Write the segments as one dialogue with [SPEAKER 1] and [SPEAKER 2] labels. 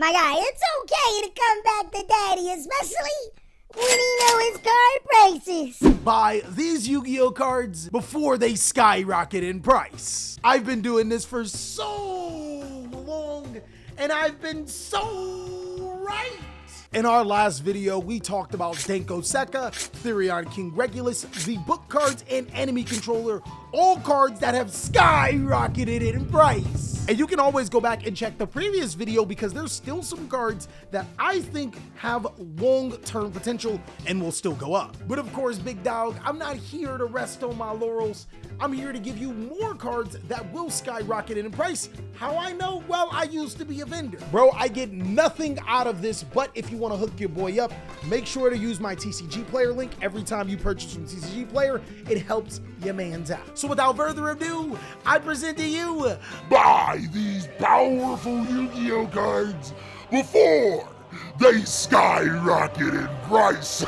[SPEAKER 1] My guy, it's okay to come back to daddy, especially when he know his card prices.
[SPEAKER 2] Buy these Yu-Gi-Oh cards before they skyrocket in price. I've been doing this for so long, and I've been so right. In our last video, we talked about Denko Sekka, Therion King Regulus, the book cards, and enemy controller, all cards that have skyrocketed in price. And you can always go back and check the previous video because there's still some cards that I think have long-term potential and will still go up. But of course, big dog, I'm not here to rest on my laurels. I'm here to give you more cards that will skyrocket in price. How I know? Well, I used to be a vendor. Bro, I get nothing out of this, but if you want to hook your boy up, make sure to use my TCG Player link every time you purchase from TCG Player. It helps your mans out. So without further ado, I present to you,
[SPEAKER 3] buy these powerful Yu-Gi-Oh cards before they skyrocket in price.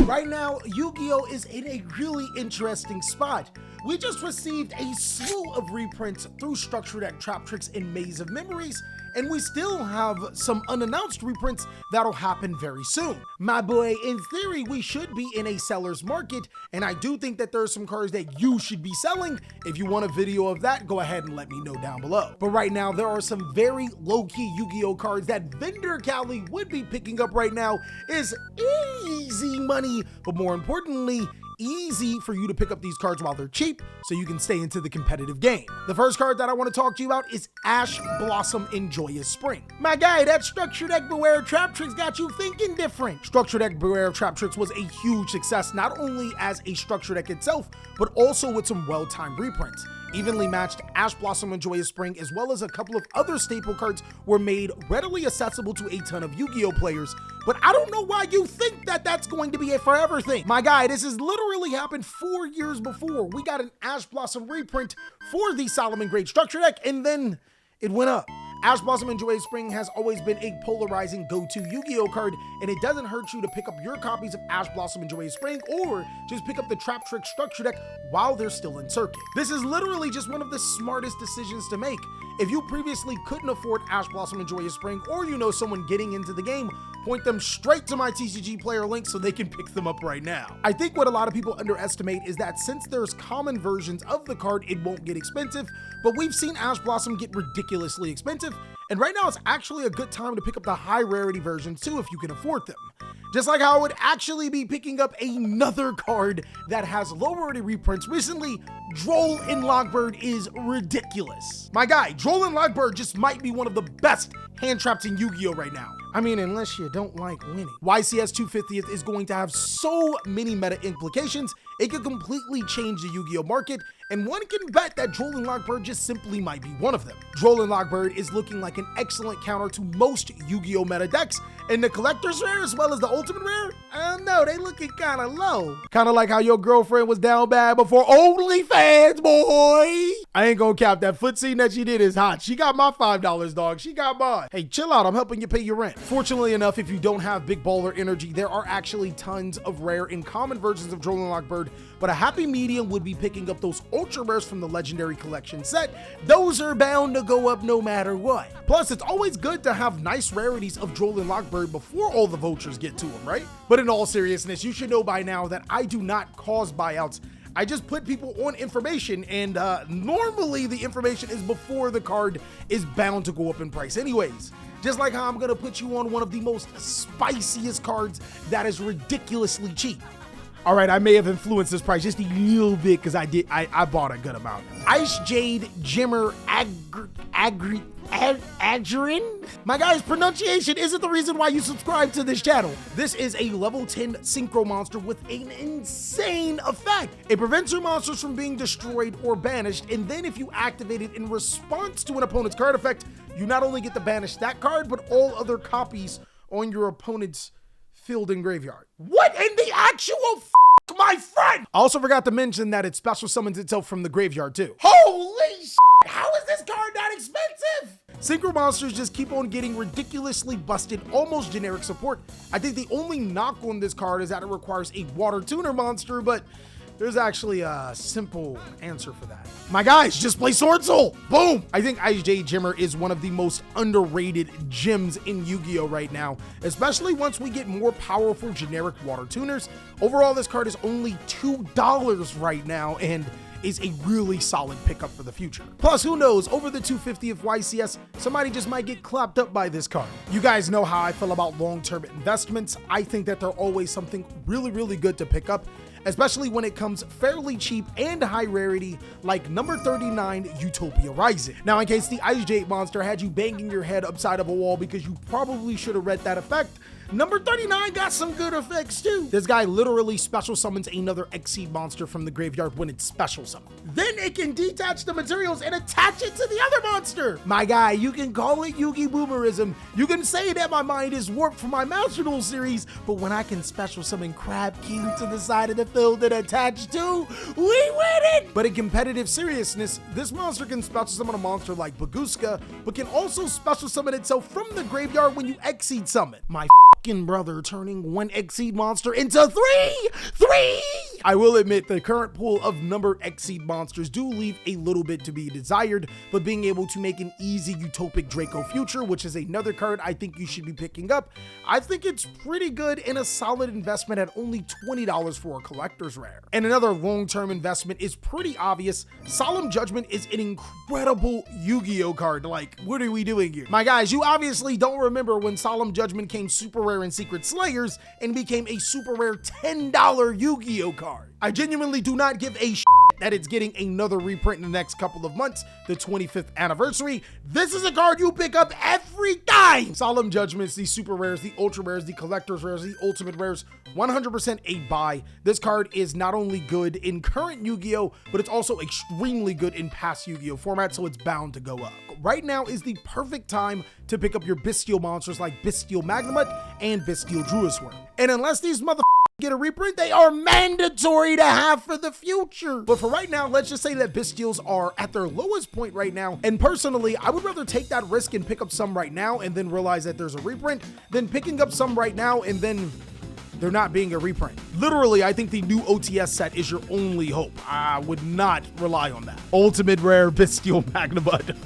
[SPEAKER 2] Right now, Yu-Gi-Oh is in a really interesting spot. We just received a slew of reprints through Structure Deck, Trap Tricks, and Maze of Memories, and we still have some unannounced reprints that'll happen very soon. My boy, in theory, we should be in a seller's market, and I do think that there are some cards that you should be selling. If you want a video of that, go ahead and let me know down below. But right now, there are some very low-key Yu-Gi-Oh cards that Vendor Cali would be picking up right now. Is easy money, but more importantly, easy for you to pick up these cards while they're cheap so you can stay into the competitive game. The first card that I want to talk to you about is Ash Blossom in Joyous Spring. My guy, that Structure Deck Beware of Trap Tricks got you thinking different. Structure Deck Beware of Trap Tricks was a huge success, not only as a structure deck itself, but also with some well-timed reprints. Evenly matched Ash Blossom and Joyous Spring, as well as a couple of other staple cards, were made readily accessible to a ton of Yu-Gi-Oh players. But I don't know why you think that that's going to be a forever thing. My guy, this has literally happened 4 years before. We got an Ash Blossom reprint for the Solomon Great structure deck, and then it went up. Ash Blossom and Joyous Spring has always been a polarizing go-to Yu-Gi-Oh card, and it doesn't hurt you to pick up your copies of Ash Blossom and Joyous Spring, or just pick up the Trap Trick structure deck while they're still in circuit. This is literally just one of the smartest decisions to make. If you previously couldn't afford Ash Blossom and Joyous Spring, or you know someone getting into the game, point them straight to my TCG Player link so they can pick them up right now. I think what a lot of people underestimate is that since there's common versions of the card, it won't get expensive, but we've seen Ash Blossom get ridiculously expensive, and right now it's actually a good time to pick up the high rarity versions too if you can afford them. Just like how I would actually be picking up another card that has low rarity reprints recently, Droll and Lockbird is ridiculous. My guy, Droll and Lockbird just might be one of the best hand traps in Yu-Gi-Oh right now. I mean, unless you don't like winning. YCS 250th is going to have so many meta implications, it could completely change the Yu-Gi-Oh market, and one can bet that Droll and Lockbird just simply might be one of them. Droll and Lockbird is looking like an excellent counter to most Yu-Gi-Oh meta decks, and the collector's rare as well as the ultimate rare, I don't know, they looking kinda low. Kinda like how your girlfriend was down bad before OnlyFans, boy! I ain't gonna cap, that foot scene that she did is hot. She got my $5, dog. She got mine. Hey, chill out, I'm helping you pay your rent. Fortunately enough, if you don't have big baller energy, there are actually tons of rare and common versions of Droll and Lockbird, but a happy medium would be picking up those ultra rares from the Legendary Collection set. Those are bound to go up no matter what. Plus, it's always good to have nice rarities of Droll and Lockbird before all the vultures get to them, right? But in all seriousness, you should know by now that I do not cause buyouts. I just put people on information, and normally the information is before the card is bound to go up in price anyways. Just like how I'm gonna put you on one of the most spiciest cards that is ridiculously cheap. All right, I may have influenced this price just a little bit because I bought a good amount. Ice Jade Jimmer Adrin? My guy's pronunciation isn't the reason why you subscribe to this channel. This is a level 10 Synchro monster with an insane effect. It prevents your monsters from being destroyed or banished, and then if you activate it in response to an opponent's card effect, you not only get to banish that card, but all other copies on your opponent's field and graveyard. What in the actual my friend? I also forgot to mention that it special summons itself from the graveyard too. Holy shit, how is this card that expensive? Synchro monsters just keep on getting ridiculously busted, almost generic support. I think the only knock on this card is that it requires a water tuner monster, but There's actually a simple answer for that. My guys, just play Sword Soul. Boom. I think IJ Jimmer is one of the most underrated gems in Yu-Gi-Oh right now, especially once we get more powerful generic water tuners. Overall, this card is only $2 right now and is a really solid pickup for the future. Plus, who knows, over the 250 of YCS, somebody just might get clapped up by this card. You guys know how I feel about long-term investments. I think that they're always something really good to pick up, especially when it comes fairly cheap and high rarity, like number 39 Utopia Rising. Now, in case the IJ monster had you banging your head upside of a wall because you probably should have read that effect, number 39 got some good effects too. This guy literally special summons another Exceed monster from the graveyard when it's special summoned. Then it can detach the materials and attach it to the other monster. My guy, you can call it Yugi Boomerism. You can say that my mind is warped from my Master Duel series, but when I can special summon Crab King to the side of the field and attach to, we win it! But in competitive seriousness, this monster can special summon a monster like Baguska, but can also special summon itself from the graveyard when you Exceed summon. My brother turning one Exceed monster into three! I will admit the current pool of numbered Exceed monsters do leave a little bit to be desired, but being able to make an easy Utopic Draco Future, which is another card I think you should be picking up, I think it's pretty good and a solid investment at only $20 for a collector's rare. And another long-term investment is pretty obvious. Solemn Judgment is an incredible Yu-Gi-Oh card. Like, what are we doing here? My guys, you obviously don't remember when Solemn Judgment came super rare in Secret Slayers and became a super rare $10 Yu-Gi-Oh card. I genuinely do not give a shit that it's getting another reprint in the next couple of months, the 25th anniversary. This is a card you pick up every time. Solemn Judgments, the super rares, the ultra rares, the collector's rares, the ultimate rares, 100% a buy. This card is not only good in current Yu-Gi-Oh, but it's also extremely good in past Yu-Gi-Oh format, so it's bound to go up. Right now is the perfect time to pick up your bestial monsters like Bestial Magnemite and Bestial Druisworm. And unless these get a reprint, they are mandatory to have for the future. But for right now, let's just say that Bestials are at their lowest point right now. And personally, I would rather take that risk and pick up some right now and then realize that there's a reprint than picking up some right now and then there not being a reprint. Literally, I think the new OTS set is your only hope. I would not rely on that. Ultimate rare Bestial Magnemite.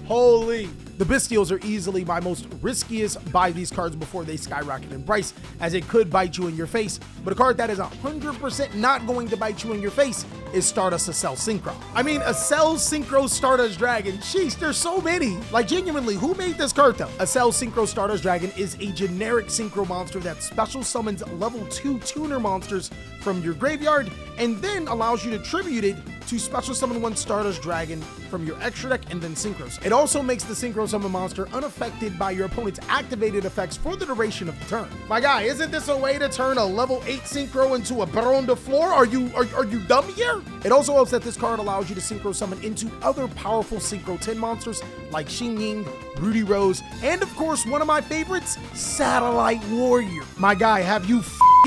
[SPEAKER 2] Holy. The Bestials are easily my most riskiest buy these cards before they skyrocket in price, as it could bite you in your face, but a card that is 100% not going to bite you in your face is Stardust Accel Synchro. I mean, Accel Synchro Stardust Dragon, jeez, there's so many. Like, genuinely, who made this card though? Accel Synchro Stardust Dragon is a generic synchro monster that special summons level 2 tuner monsters from your graveyard and then allows you to tribute it to special summon one Stardust Dragon from your extra deck and then synchros. It also makes the synchro summon monster unaffected by your opponent's activated effects for the duration of the turn. My guy, isn't this a way to turn a level 8 synchro into a Baron de Fleur? Are you dumb here? It also helps that this card allows you to synchro summon into other powerful synchro 10 monsters like Xing Ying, Rudy Rose, and of course one of my favorites, Satellite Warrior. My guy, have you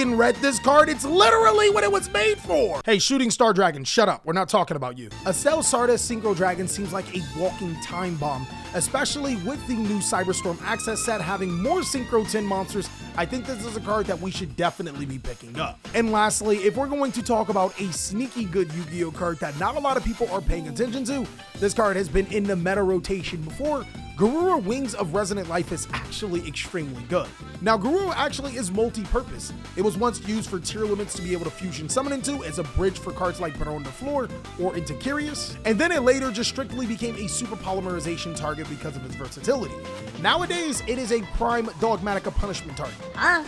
[SPEAKER 2] read this card? It's literally what it was made for. Hey, Shooting Star Dragon, shut up. We're not talking about you. Accel Stardust Synchro Dragon seems like a walking time bomb, especially with the new Cyberstorm Access set having more Synchro 10 monsters. I think this is a card that we should definitely be picking up. And lastly, if we're going to talk about a sneaky good Yu-Gi-Oh card that not a lot of people are paying attention to, this card has been in the meta rotation before. Garura Wings of Resonant Life is actually extremely good. Now, Garura actually is multi-purpose. It was once used for tier limits to be able to fusion summon into as a bridge for cards like Baron de Fleur or into Curious, and then it later just strictly became a super polymerization target because of its versatility. Nowadays, it is a prime Dogmatica punishment target.
[SPEAKER 1] Huh?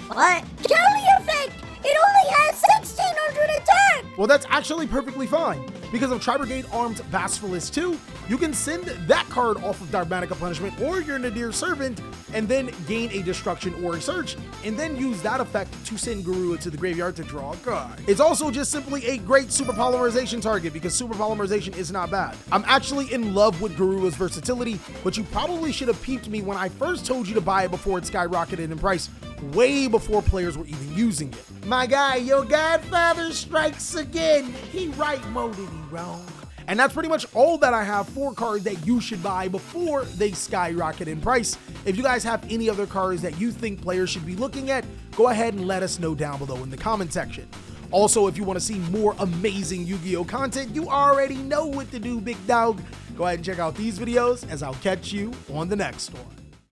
[SPEAKER 1] What? TheCaliEffect! It only has 1600 attack!
[SPEAKER 2] Well, that's actually perfectly fine. Because of Tri-Brigade Armed Basilisk 2, you can send that card off of Dogmatica Punishment or your Nadir Servant and then gain a Destruction or a Search, and then use that effect to send Garua to the graveyard to draw a card. It's also just simply a great super polymerization target because super polymerization is not bad. I'm actually in love with Garua's versatility, but you probably should have peeped me when I first told you to buy it before it skyrocketed in price, way before players were even using it. My guy, your godfather strikes again. He right moded, he wrong. And that's pretty much all that I have for cards that you should buy before they skyrocket in price. If you guys have any other cards that you think players should be looking at, go ahead and let us know down below in the comment section. Also, if you want to see more amazing Yu-Gi-Oh content, you already know what to do, big dog. Go ahead and check out these videos, as I'll catch you on the next one.